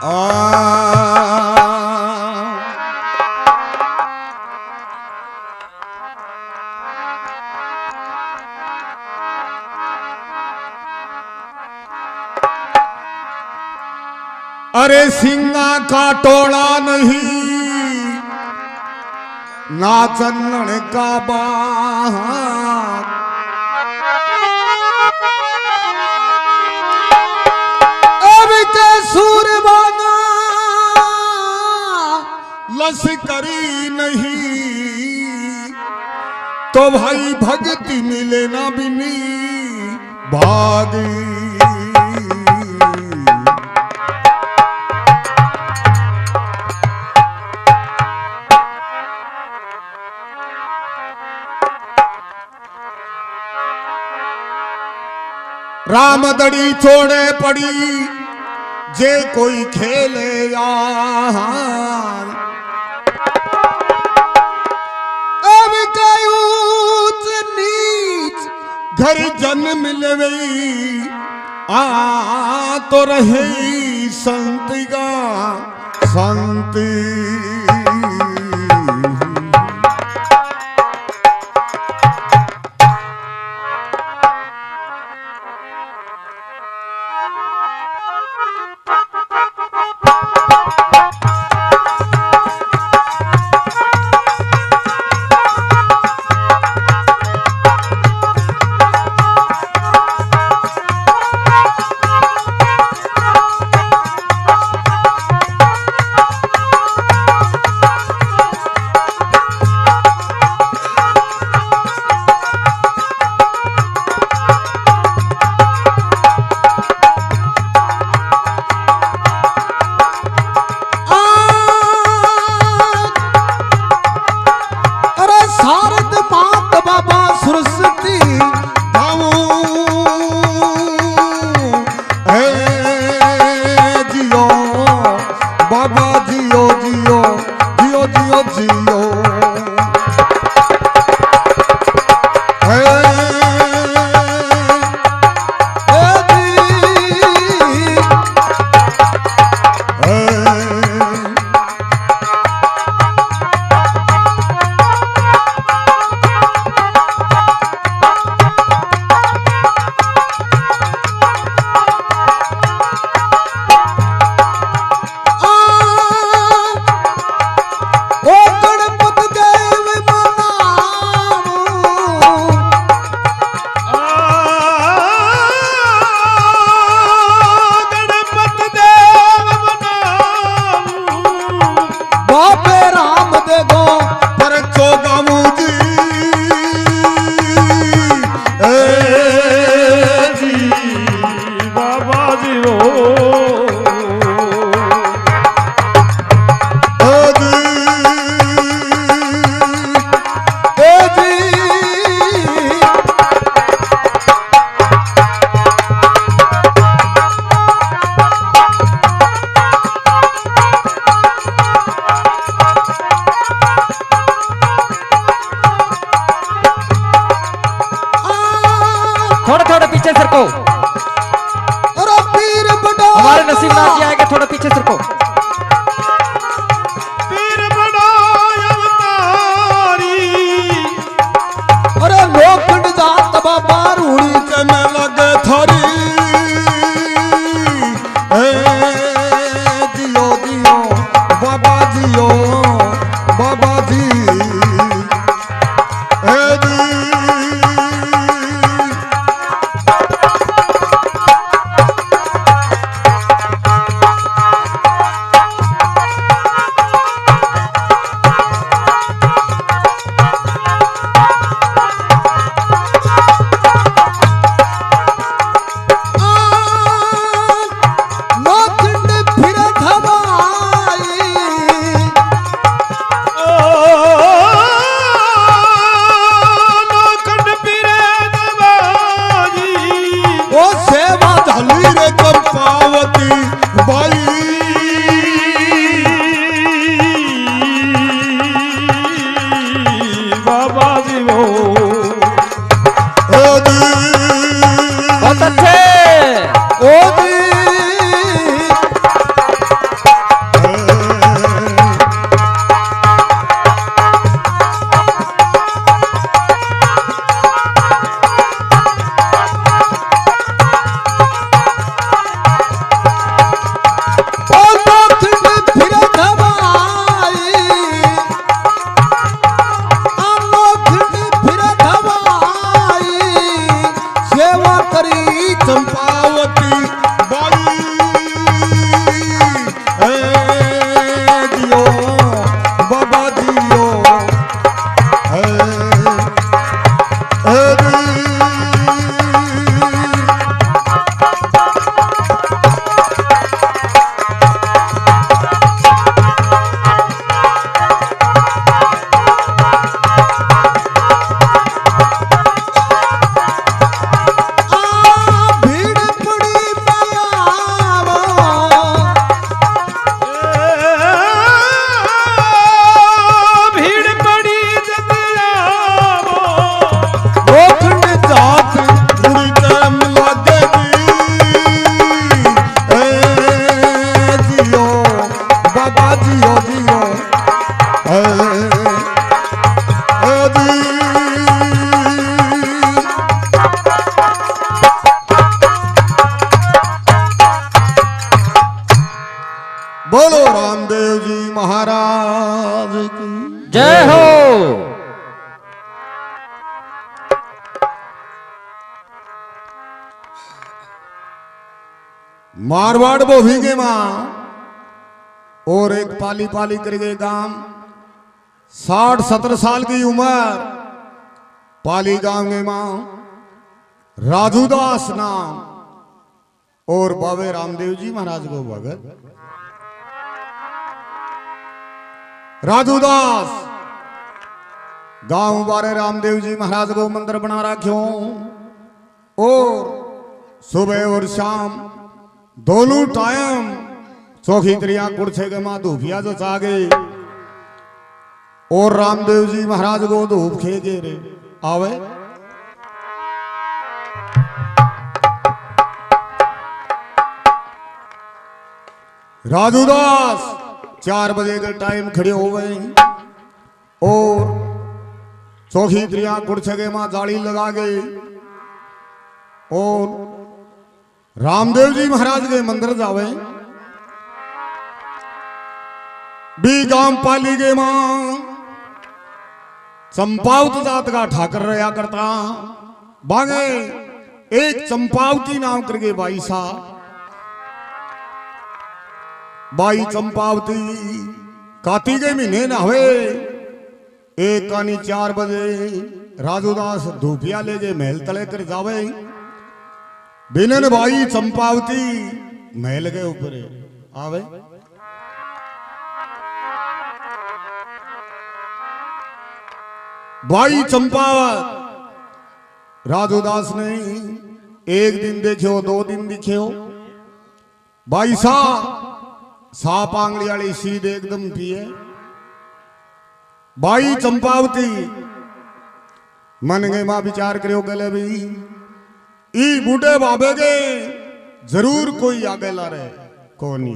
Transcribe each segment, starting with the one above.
अरे सिंगा का टोला नहीं ना चंदन का बाहर, अब के सूरबाना लश्करी नहीं, तो भाई भक्ति मिले ना बिनी भागी। रामदड़ी छोड़े पड़ी जे कोई खेले यार, अब कई ऊंच नीच घर जन्म लेवई आ तो रहे संतिगा संति। थोड़ा थोड़ा पीछे सरको, हमारे नसीब ना किया है कि थोड़ा पीछे सरको। पीर बड़ा अवतारी, अरे लोखंड जात बाबा रूड़ी के में लगे थारी, जियो जियो बाबा जियो बाबा जी। बोलो रामदेव जी महाराज की जय हो। मारवाड़ वो भीगे मां और एक पाली पाली करके गांव 60-70 साल की उम्र पाली गांव में मां राजूदास नाम और बाबे रामदेव जी महाराज को भगत राजूदास गांव बारे रामदेव जी महाराज को मंदिर बना रखो और सुबह और शाम दोनों टाइम चौखी त्रिया कुर्छे के मां धूपिया जो चागे और रामदेव जी महाराज को धूप खे गे रे आवे राजूदास 4 बजे के टाइम खड़े हो गए और चौखी त्रिया कुर्छे के मां जाली लगा गए और रामदेव जी महाराज के मंदिर जावे बी गांव पाली के मां चंपावत जात का ठाकर रहा करता बागे एक चंपावती नाम करके बाई सा बाई चंपावती काती के महीने ना हुए एक कानी 4 बजे राजूदास धूपिया ले गए महल तले कर जावे बिनन बाई चंपावती महल के ऊपर आवे बाई चंपावत राजूदास ने एक दिन देखियो 2 दिन दिखियो बाई साप आंगली वाली सीध एकदम पिए बाई चंपावती मन के मां विचार करियो कले भी ई बूढ़े बाबे के जरूर कोई आगे ला रहे कोनी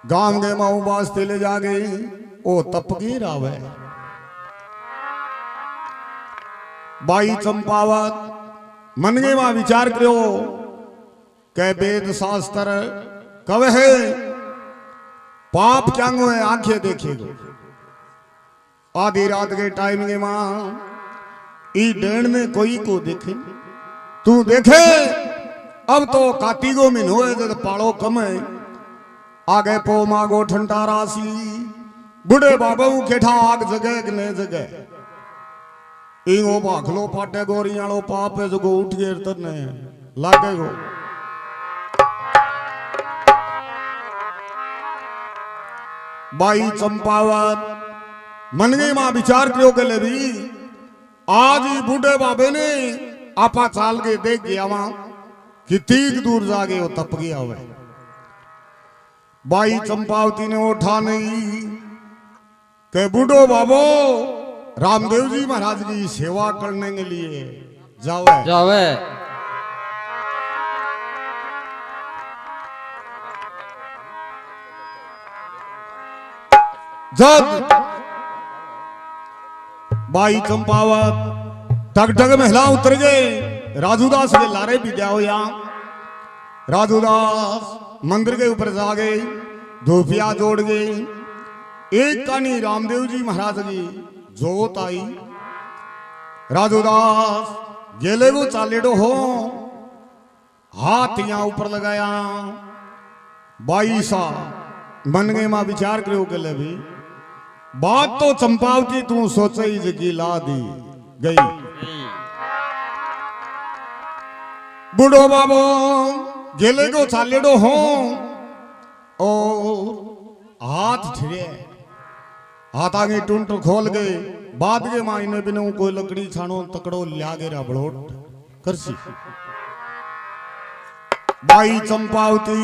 गांव के माऊ वास्ते ले जागे ओ तपगीर आवे बाई चंपावत मन के मां विचार करो के वेद शास्त्र कवे है पाप क्यांगो है आंखें देखेगो आधी रात के टाइम के मां ई डेढ़ में कोई को देखे तू देखे अब तो कातिगो में होए जब पाड़ो कम है आगे पो मागो ठंडा राशि बुढ़े बाबू केठा आग जगह कि नहीं जगह इंगो भाखलो फाटे गोरियालो पाप है जो उठ गए तने लागेगो बाई चंपावत मन गई मां विचार करो के ले भी आज ही बूढ़े बाबे ने आपा चाल के देख गया वहां कितनी दूर जागे वो तप गया हुआ बाई चंपावती ने उठा नहीं के बूढ़ो बाबो रामदेव जी महाराज की सेवा करने के लिए जावे जावे जब बाई चंपावत टग टग महिला उतर गए राजूदास के लारे भी जाओ यहां राजूदास मंदिर के ऊपर जा गए धूपिया जोड़ गए एक कानी रामदेव जी महाराज की जोत आई राजूदास गेले वो चालेडो हो हाथ यहां ऊपर लगाया बाई सा मन गए मां विचार करो के ले भी बात तो चंपावती तू सोचे ही जगी ला दी गई बूढ़ो बाबो गेले को चालेडो हो और हाथ ठिरे हाथ आगे टूंट खोल गए बाद के माँ इन्हें बिना कोई लकड़ी छानो तकड़ो लिया गे बड़ोट करसी बाई चंपावती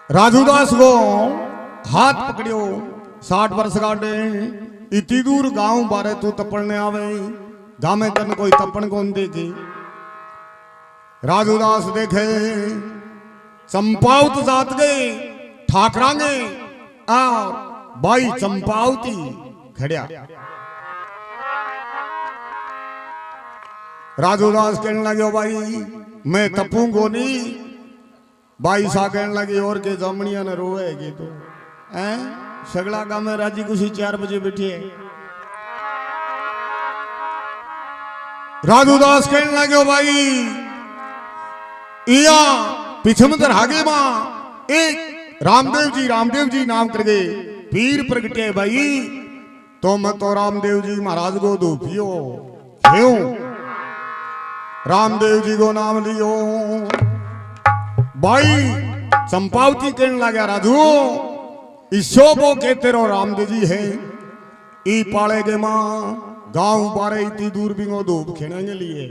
राजूदास को हाथ पकड़ियो 60 वर्ष गाड़े इतनी दूर गांव बारे तू तपड़ने आवे गामे तन कोई तपण कौन देगी राजूदास देखे चंपावत जात गए ठाकरांगे और बाई चंपावती खड़िया राजूदास कहने लगे भाई मैं तपूंगो नहीं बाई सा कहने लगी और के जमनिया ने रोएगी तो हैं सगला गांव में राजी खुशी 4 बजे बैठी है। राजूदास कहने लगे भाई इया पिछमदर आगे मां एक रामदेव जी नाम करके पीर प्रगटे भाई तो मैं तो रामदेव जी महाराज को धूपियो क्यों रामदेव जी को नाम लियो भाई चंपावती कहने लगा राजू ईशो को कहते रहो रामदेव जी है ई पाले के मां गांव बारे इतनी दूर भी धूप खेने के लिए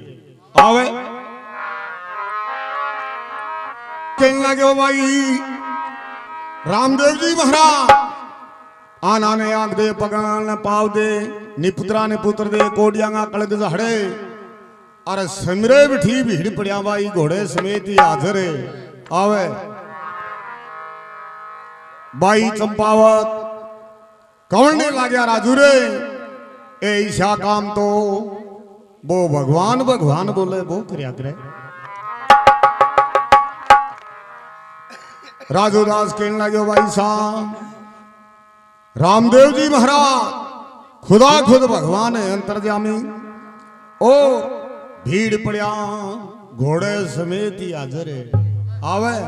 आवे कहने लगे भाई रामदेव जी महाराज आना ने आंख दे पगान ने पाव दे निपुत्रा ने पुत्र दे कोडियांगा कलग जहड़े अरे समरे बिठी भीड़ पड़िया भाई घोड़े समेत ही हाजिर है आवे बाई चंपावत कवरने लाग्या राजू रे ए ईशा काम तो वो भगवान भगवान बोले वो करया करे। राजूदास कहने लगे भाई साहब रामदेव जी महाराज खुदा खुद भगवान है अंतर्जामी ओ भीड़ पड़िया घोड़े समेत ही हाजिर है आवे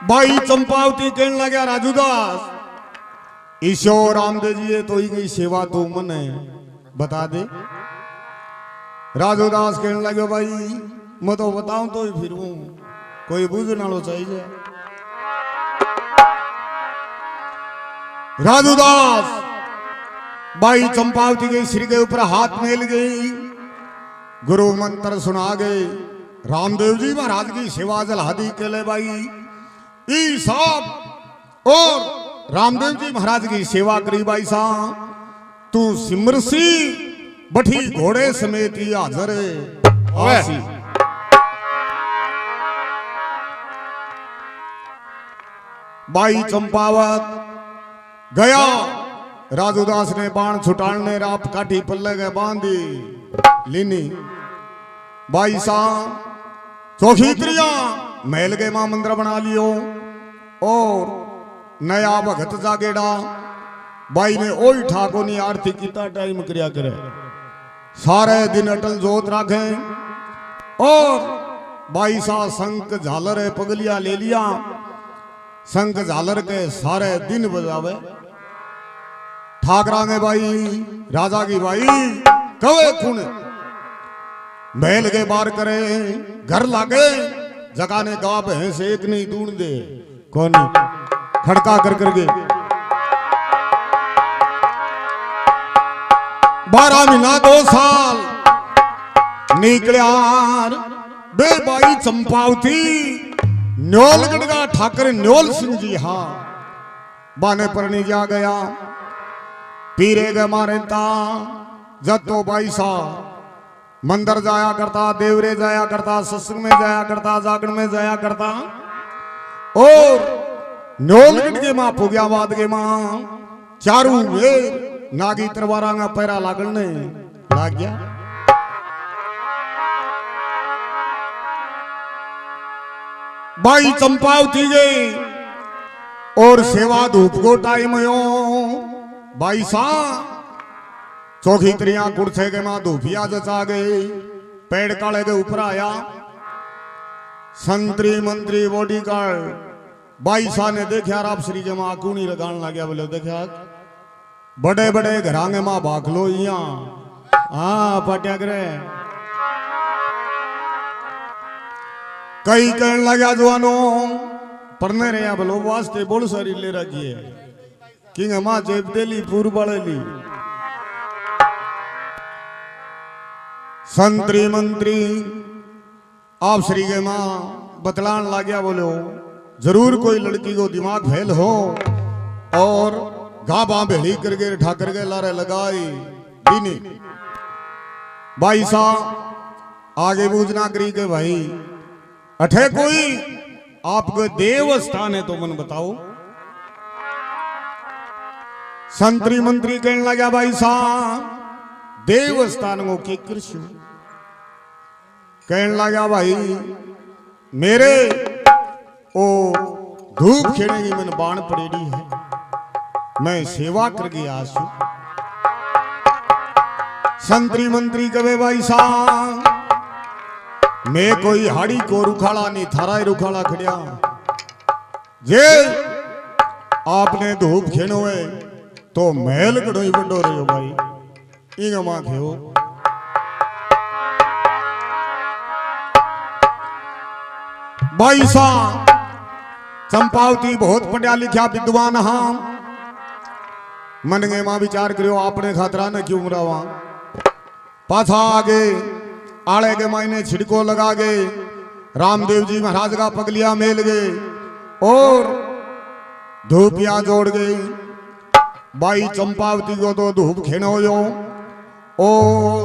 भाई चंपावती कहने लगा राजूदास ईशो रामदेव जी तो ही गई सेवा तो मन है बता दे। राजूदास कहने लगे भाई मैं तो बताऊं तो ही फिर कोई बुझ नालो चाहिए। राजूदास भाई चंपावती के सिर के ऊपर हाथ मेल गई गुरु मंत्र सुना गए रामदेव जी महाराज की सेवा जलादी के ले भाई ई साहब और रामदेव जी महाराज की सेवा करी भाई साहब तू सिमरसी बठी घोड़े समेत ही हाजिर है। बाई चंपावत गया राजूदास ने बाण छुटाने रात काठी पल्ले के बांधी लीनी बाई साहब चौखी त्रिया महल के मां मंदिर बना लियो और नया भगत जागेड़ा बाई ने ओई ठाको नी आरती किता टाइम करया करे सारे दिन अटल जोत राखे और बाई सा शंख झालर पगलिया ले लिया शंख झालर के सारे दिन बजावे ठाकरा ने भाई राजा की भाई कवे खून महल के बार करे घर लागे जगह ने गा भैंस एक नहीं दून दे कौन खड़का कर करके 12 महीना 2 साल निकलिया बे बाई चंपावती न्योलगढ़ का ठाकर न्योल सिंह जी हाँ बाने पर नहीं जा गया पीरे के मारे ता जतो बाई सा मंदिर जाया करता देवरे जाया करता सत्संग में जाया करता जागरण में जाया करता और न्योलगढ़ के मां फुगियाबाद के मां चारू वे नागी तरवारा का पैरा लागने लाग गया। बाई चंपावती गई और सेवा धूप को टाइम हो बाई सा चौखी त्रिया कुर्से के मां धूपिया जचा गई पेड़ काले के ऊपर आया संतरी मंत्री बॉडी गार्ड बाई सा ने देखा आप श्री के मां कूनी लगान लग गया बोले देखा बड़े बड़े घरांगे मां भाग लो हाँ पट्या करे कई कहने लगा जवानो पढ़ने रहे बोलो वास्ते बोल सारी ले रखी है कि मां जेब देली पूर बड़े ली संतरी मंत्री आप श्री के मां बतलान ला गया बोलो जरूर कोई लड़की को दिमाग फेल हो और गाबा भेड़ी करके ठाकर के लारे लगाई दीनी भाई सा आगे बूझना करी के भाई अठे कोई आपको देव स्थान है तो मन बताओ। संतरी मंत्री कहने लगा भाई सा देव स्थान को के कृष्ण कहने लगा भाई मेरे ओ धूप खेने की मन बाण पड़ेड़ी है, मैं सेवा करके आसू। संतरी मंत्री कवे भाई साहब मैं कोई हाड़ी को रुखाड़ा नहीं, थारा ही रुखाड़ा खड़िया जे आपने धूप खेनो है तो महल कड़ो ही बंडो रहे हो भाई इंग मां खेओ। भाई साहब चंपावती बहुत पढ़िया लिखा विद्वान हाँ, मन गए मां विचार करियो आपने खातरा न क्यों मरावा। पाछा आगे आड़े के मायने छिड़को लगा गए, रामदेव जी महाराज का पगलिया मेल गए और धूपिया जोड़ गई। बाई चंपावती को तो धूप खेनो जो और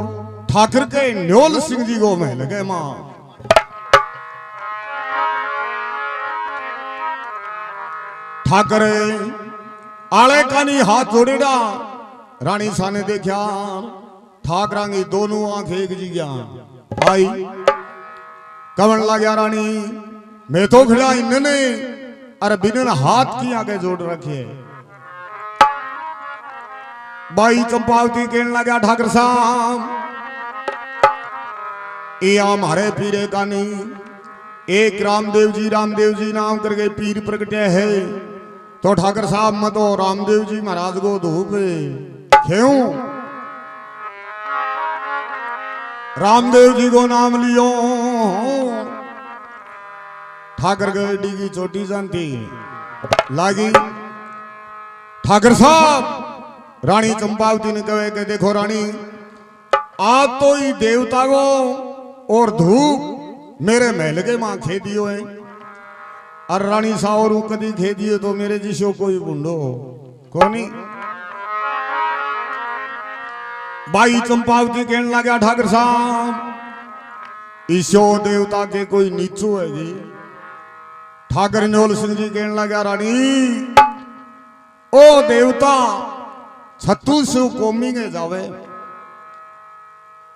ठाकुर के न्योल सिंह जी को महल गए मां। ठाकर आले कानी हाथ जोड़ेड़ा, रानी साने देखा ठाकरा की दोनों आंख एक जी गया भाई। कवन लग्या रानी मैं तो खड़ा इन्होंने अरे बिन हाथ की आगे जोड़ रखे। बाई चंपावती कहने लगा ठाकर साहब ये हमारे पीरे का नहीं, एक रामदेव जी नाम करके पीर प्रगटे है, तो ठाकर साहब मत तो रामदेव जी महाराज को धूप क्यों रामदेव जी को नाम लियो। ठाकर गड्डी की चोटी जानती लागी। ठाकर साहब रानी चंपावती ने कहे कि देखो रानी आप तो ही देवता को और धूप मेरे महल के मां खे दियो है, और रानी सावरू कदी खे दियो तो मेरे जिसो कोई बुंडो कोनी। बाई चंपावती कहने लगा ठाकर साहब ईशो देवता के कोई नीचो है जी। ठाकर न्योल सिंह जी कहने लगा रानी ओ देवता छत्तू से कोमी के जावे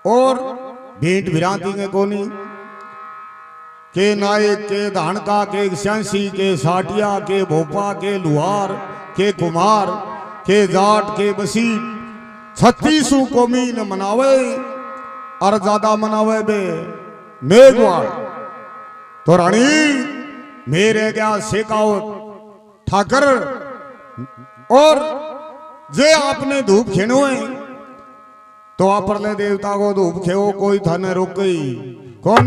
और भेंट भिरांती के कोनी के नायक के धानका के श्यांसी के साटिया के भोपा के लुहार के कुमार के जाट के बसीट 36 कौमी न मनावे और ज्यादा मनावे बे मेघवाड़। तो रानी मेरे क्या शेखावत ठाकर और जे आपने धूप खेनो है तो आपरले देवता को धूप खेओ कोई थाने रोक गई कौन।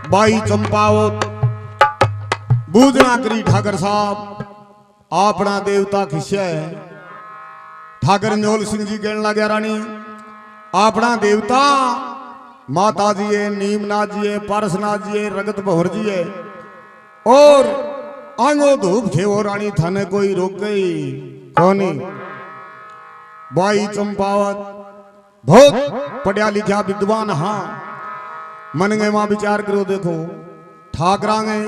बाई चंपावत बूझना करी ठाकर साहब अपना देवता खिस्या है। ठाकर न्योल सिंह जी कहने लगे रानी अपना देवता माता जी है, नीमनाथ जी है, पारसनाथ जी है, रगत भंवर जी है और आंगो धूप खेवो रानी थाने कोई रोक गई कौनी। बाई चंपावत बहुत पढ़िया लिखा विद्वान हाँ, मन गए वहां विचार करो देखो ठाकरा गए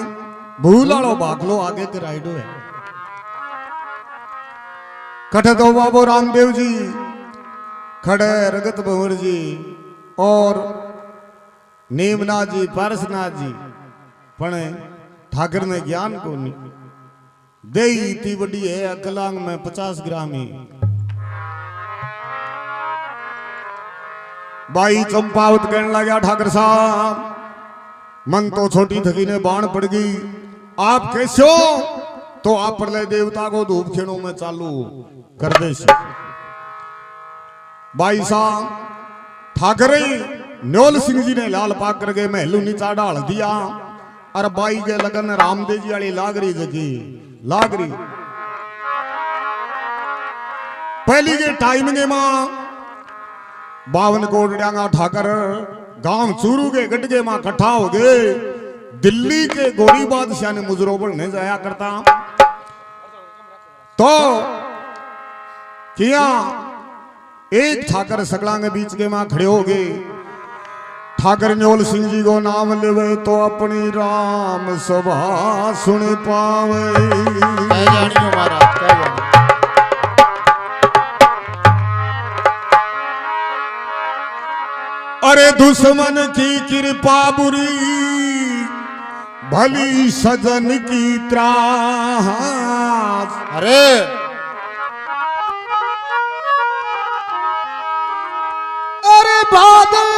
भूलाड़ो बागलो आगे कराइडो है कठ दो बाबो रामदेव जी खड़े रगत भंवर जी और नीमनाथ जी पारसनाथ जी पण ठाकर ने ज्ञान को नहीं दे इतनी बड़ी है अकलांग में 50 ग्राम ही। बाई चंपावत कहने लगा ठाकर साहब मन तो छोटी थकी ने बाण पड़ गई आप कैसे हो तो आप परले देवता को धूप खेणों में चालू कर दे। बाई साहब ठाकरे न्योल सिंह जी ने लाल पाक करके महलू नीचा डाल दिया और बाई के लगन रामदेव जी वाली लागरी जगी लागरी। पहली के टाइम ने मां 52 कोटड़िया ठाकर गांव चूरू के गटके मां इकट्ठा हो गए। दिल्ली के गोरी बादशाह ने मुजरो बढ़ने जाया करता तो किया एक ठाकर सकला के बीच के मां खड़े हो गए। ठाकर न्योल सिंह जी को नाम लेवे तो अपनी राम सभा सुन पावे। अरे दुश्मन की कृपा बुरी भली सजन की त्रास। अरे अरे बादल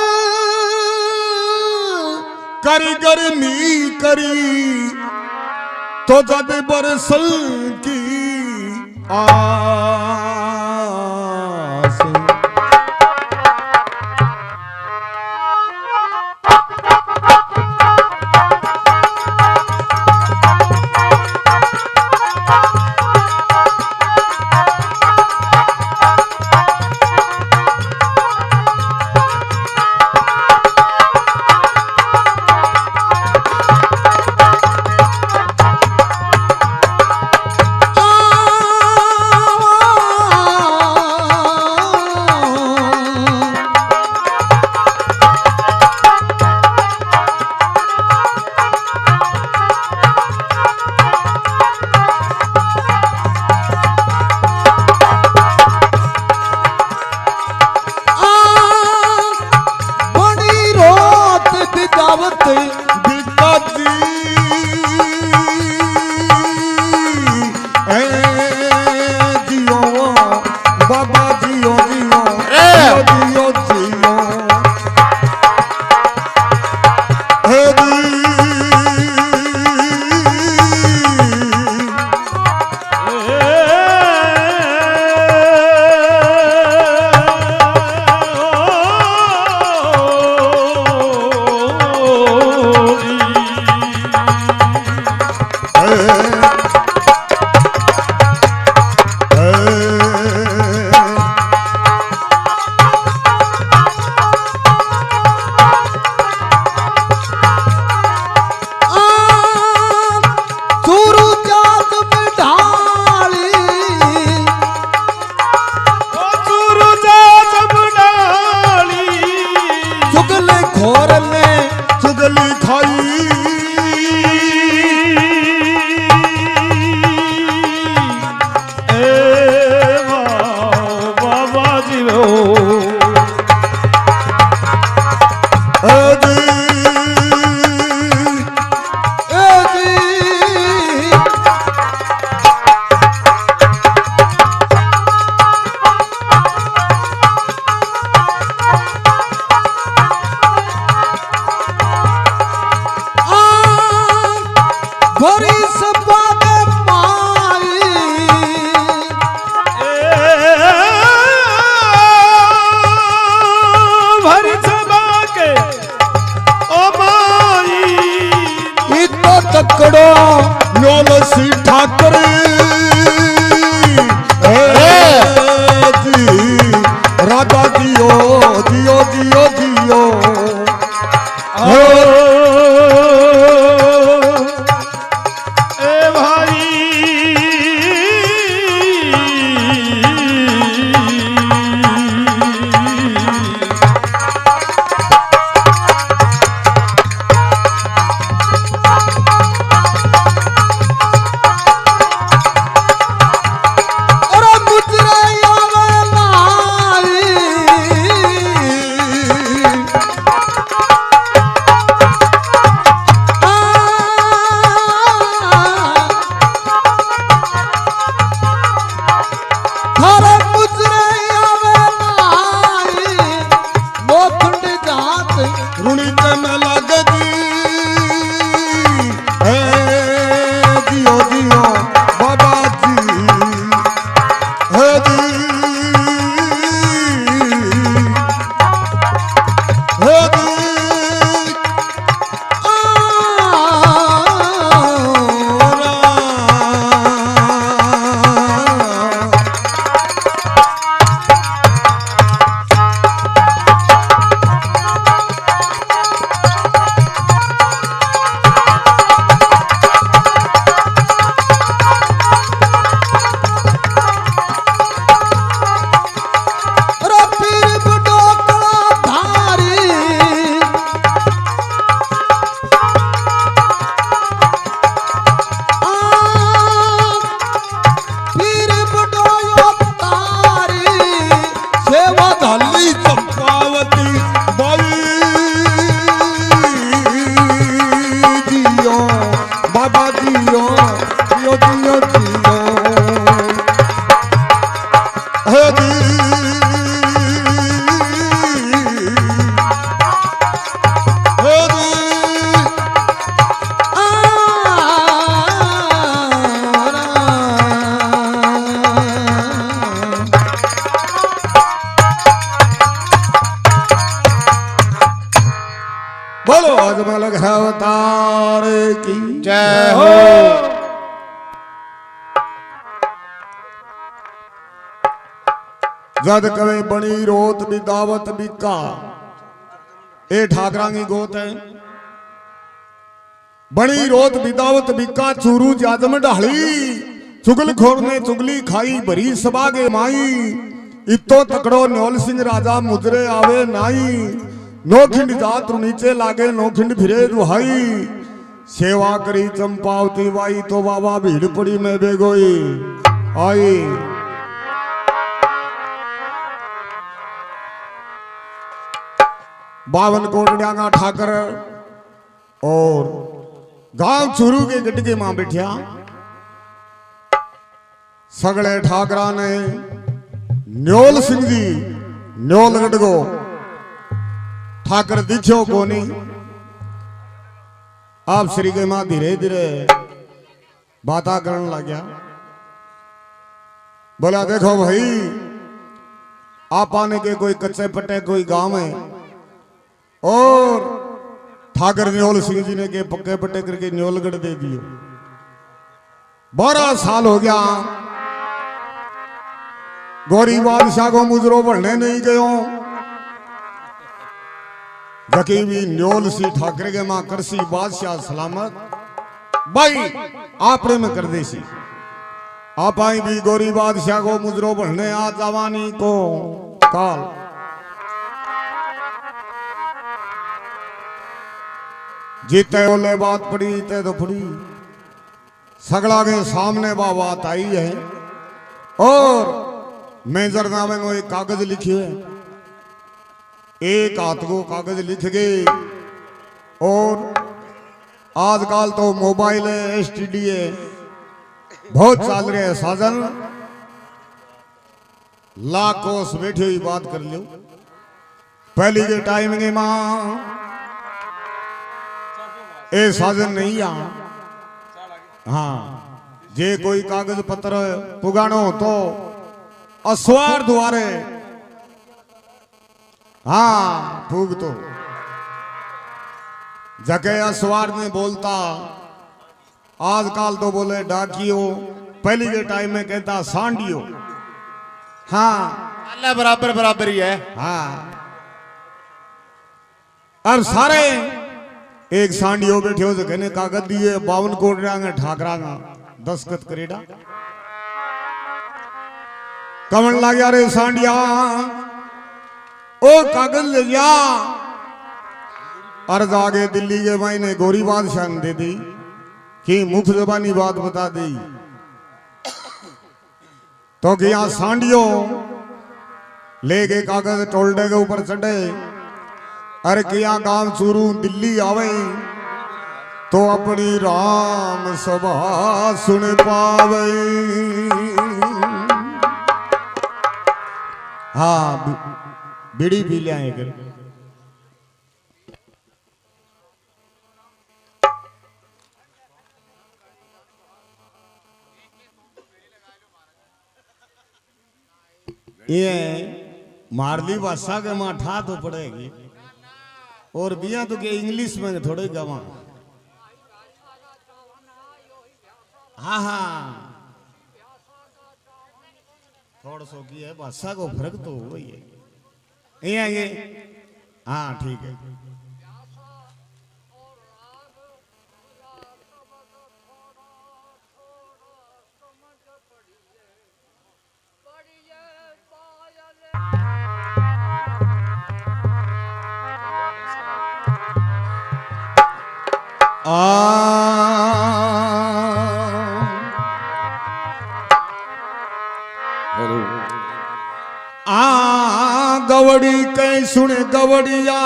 करी गर्मी करी तो जद बरसल की आस। हे दी हे दी बोलो अजमल अवतार की जय हो। जद कवे बनी रोत भी दावत बिका ए ठाकरा की गोत है बनी रोत बिदावत बिका चूरू जादम ढाली चुगल खोर ने चुगली खाई भरी सभा गे माई इतो तकड़ो न्योल सिंह राजा मुजरे आवे नाई नोखिंड जात नीचे लागे नोखिंड फिरे दुहाई सेवा करी चंपावती बाई तो बाबा भीड़ पड़ी में बेगोई आई बावन कोटड़िया ठाकर और गांव चूरू के गट के मां बैठिया सगले ठाकरा ने न्योल सिंह जी न्योल गट को ठाकर दिखो कोनी आप श्री के मां धीरे धीरे बाता करने लग गया बोला देखो भाई आप आने के कोई कच्चे पट्टे कोई गांव है और ठाकर न्योल सिंह जी ने के पक्के पट्टे करके न्योलगढ़ दे दियो 12 साल हो गया गौरी बादशाह को मुजरो बढ़ने नहीं गयो जकी भी न्योल सी ठाकरे के मां करसी बादशाह सलामत भाई आपने में कर देसी आप आई भी गौरी बादशाह को मुजरो बढ़ने आ जवानी को काल जीते ओले बात पड़ी ते तो पड़ी सगड़ा के सामने बात आई है और मेजरनामे में एक कागज लिखी है एक हाथ को कागज लिख गए और आजकल तो मोबाइल है एसटीडी है बहुत चल रहे हैं साधन लाखों से बैठे हुई बात कर लो पहली के टाइम में मां ए साधन नहीं आ हाँ जे कोई कागज पत्र पुगानो तो अस्वार द्वारे हाँ फूक तो जगह अस्वार में बोलता आजकल तो बोले डाकियो पहली के टाइम में कहता सांडियो हाँ अल्लाह बराबर बराबर ही है हाँ अब सारे एक सांडियो बैठे हो कहने कागज दिए 52 कोटरा ठाकरा दस्खत करेड़ा कमन लग गया रे सांडिया ओ कागज ले जा अर्ज आगे दिल्ली के भाई ने गौरी बादशाह ने दे दी कि मुफ्त जबानी बात बता दी तो कि यहां सांडियो लेके कागज टोल्डे के ऊपर चढ़े अरे किया गांव चूरू दिल्ली आवे तो अपनी राम सभा सुन पावे हाँ बीड़ी पी लिया है कर ये मारली भाषा के मां ठा तो पड़ेगी और बिया तो के इंग्लिश में थोड़े गवा हाँ हाँ थोड़ा सो की है भाषा को फर्क तो हो ही है ये हाँ ठीक है गवड़ी कई सुन गवड़िया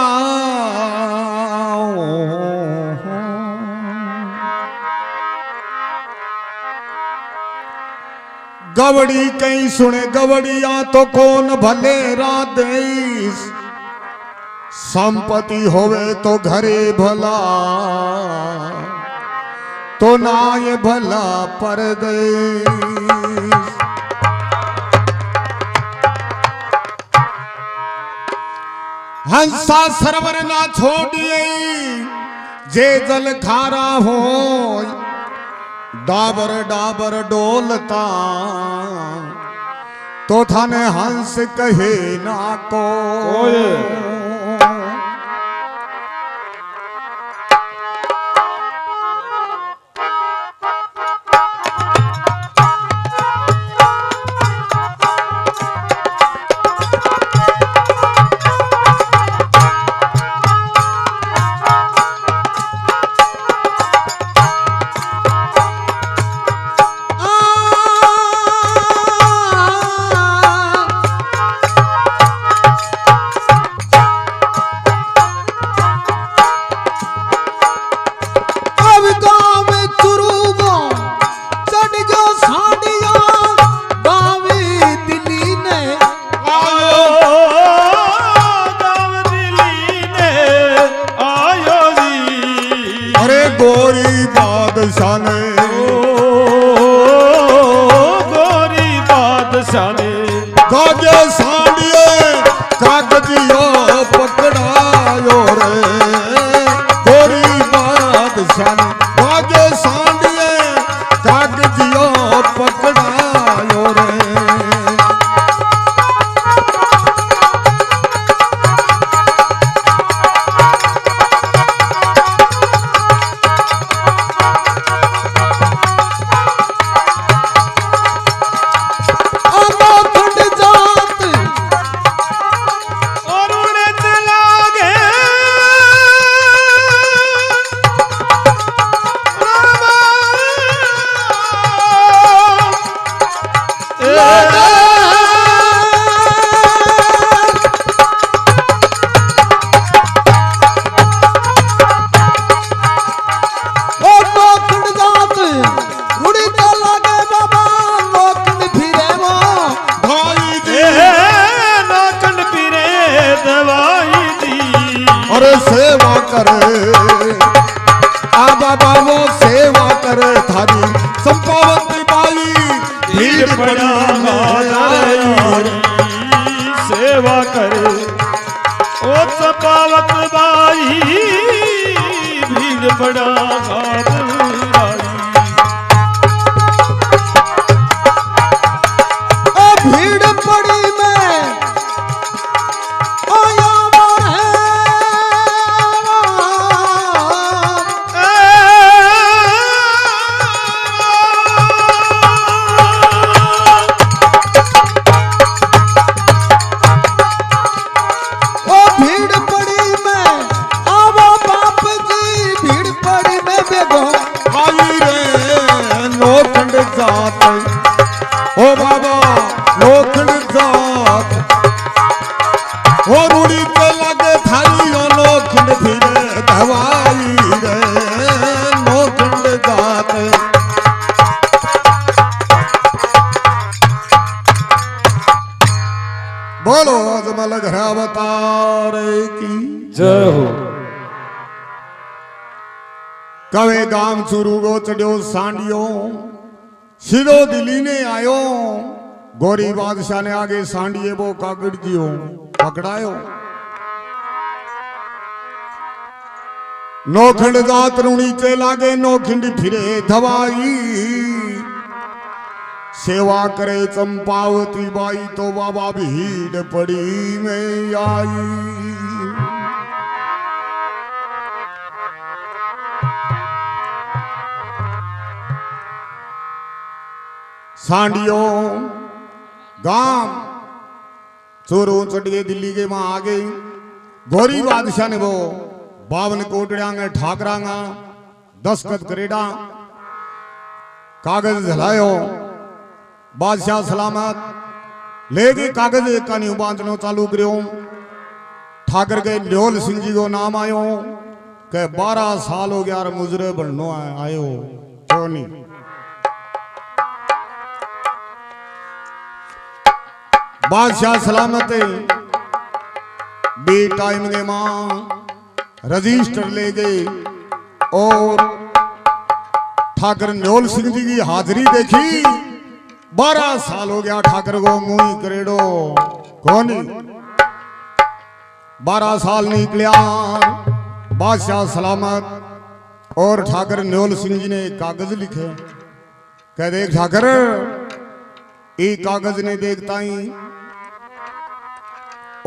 गवड़ी कहीं सुने गवड़िया तो कौन भले राधेश, संपत्ति होवे तो घरे भला, तो ना ये भला परदेश। हंसा सरवर ना छोड़िए जे जल खारा हो, डाबर डाबर डोलता तो थाने हंस कहे ना को। गागे सांडिए कागजियो पकड़ायो रे, गोरी बादशाह ने गागे सांडिए कागजियो पकड़ायो रे। अरे सेवा करे आ बाबा वो सेवा करे थारी संपावती बाई भीड़ पड़ा सेवा करे ओ संपावत बाई भीड़ पड़ा भीड़ पड़ी में ओ बाबा लोखंड जात ओ रूड़ी पे लगे थाली ओ लोखंड फिरे दवाई रे लोखंड जात। बोलो अजमल घरावतार की जय हो। कवे गाम चुरू गो चढ़ो सांडियो सीधो दिल्ली ने आयो, गोरी बादशाह ने आगे सांडिए वो कागड़ जियो पकड़ायो। नौखंड जात रूणी चे लागे नौखिंड फिरे धवाई, सेवा करे चंपावती बाई तो बाबा भीड़ पड़ी में आई। सांडियो गांव चोरों चढ़ गए दिल्ली के वहां आ गई। गोरी बादशाह ने वो 52 कोटड़ियांगे ठाकरांगा दस्तखत करेडा कागज झलायो। बादशाह सलामत लेके कागज एक का न्यू बांधनो चालू करियो। ठाकर के ल्योल सिंह जी को नाम आयो के 12 साल हो गया मुजरे बननो आयो क्यों नहीं। बादशाह सलामत बे टाइम के मां रजिस्टर ले गए और ठाकर न्योल सिंह जी की हाजिरी देखी। 12 साल हो गया ठाकर को मुई करेडो कौन 12 साल निकलिया। बादशाह सलामत और ठाकर न्योल सिंह जी ने एक कागज लिखे कह देख ठाकर एक कागज ने देखता ही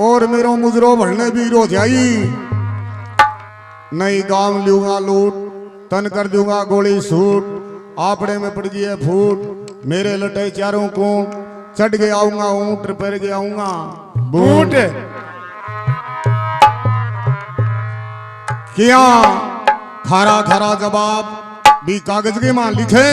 और मेरो मुजरो भरने भी रो जाई नहीं गांव लूंगा लूट तन कर दूंगा गोली सूट आपड़े में पड़ गई है फूट मेरे लटे चारों को चढ़ के आऊंगा ऊंट पर के आऊंगा बूट किया खारा खारा जवाब भी कागज के मां लिखे